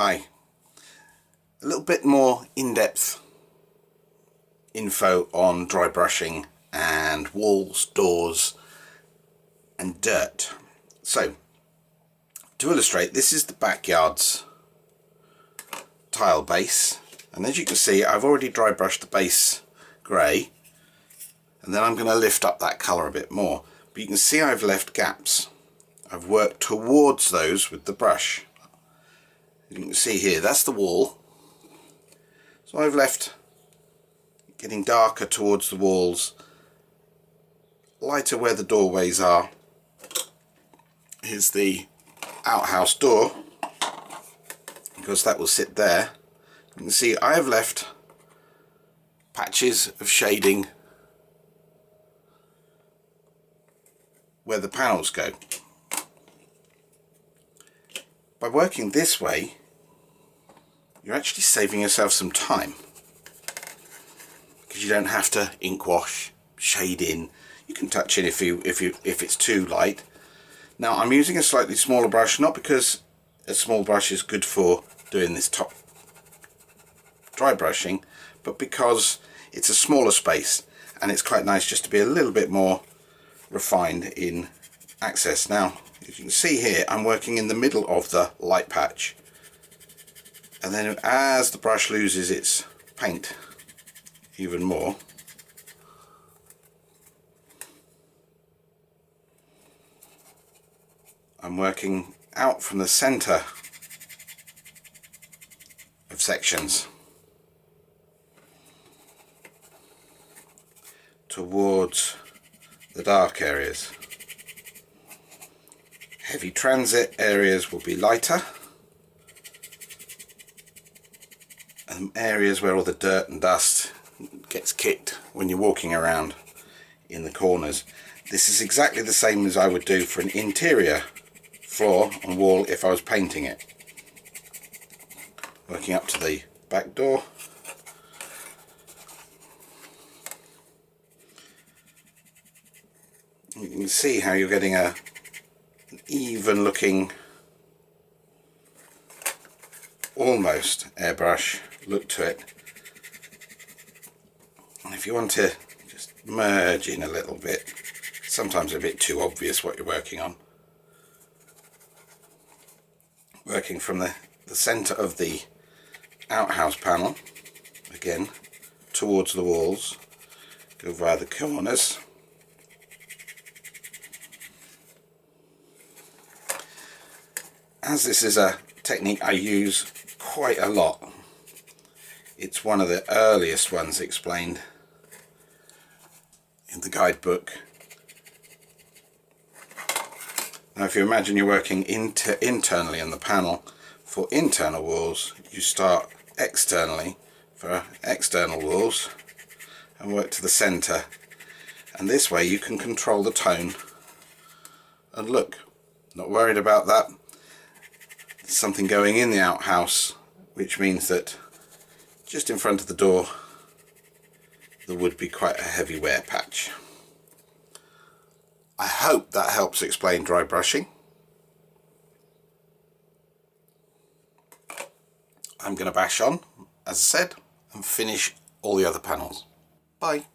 Hi. A little bit more in-depth info on dry brushing and walls, doors and dirt. So, to illustrate, this is the backyard's tile base, and as you can see I've already dry brushed the base grey, and then I'm going to lift up that colour a bit more, but you can see I've left gaps. I've worked towards those with the brush. You can see here, that's the wall, so I've left getting darker towards the walls, lighter where the doorways are. Here's the outhouse door, because that will sit there. You can see I have left patches of shading where the panels go. By working this way, you're actually saving yourself some time, because you don't have to ink wash, shade in. You can touch in if it's too light. Now I'm using a slightly smaller brush, not because a small brush is good for doing this top dry brushing, but because it's a smaller space and it's quite nice just to be a little bit more refined in access. Now as you can see here, I'm working in the middle of the light patch, and then as the brush loses its paint even more, I'm working out from the center of sections towards the dark areas. Heavy transit areas will be lighter, and areas where all the dirt and dust gets kicked when you're walking around in the corners. This is exactly the same as I would do for an interior floor and wall if I was painting it. Working up to the back door. You can see how you're getting an even looking, almost airbrush look to it. And if you want to just merge in a little bit, sometimes a bit too obvious what you're working on. Working from the center of the outhouse panel, again towards the walls, go via the corners. As this is a technique I use quite a lot, it's one of the earliest ones explained in the guidebook. Now if you imagine you're working internally on the panel, for internal walls you start externally for external walls and work to the center, and this way you can control the tone and look. Not worried about that. There's something going in the outhouse, which means that just in front of the door there would be quite a heavy wear patch. I hope that helps explain dry brushing. I'm going to bash on, as I said, and finish all the other panels. Bye.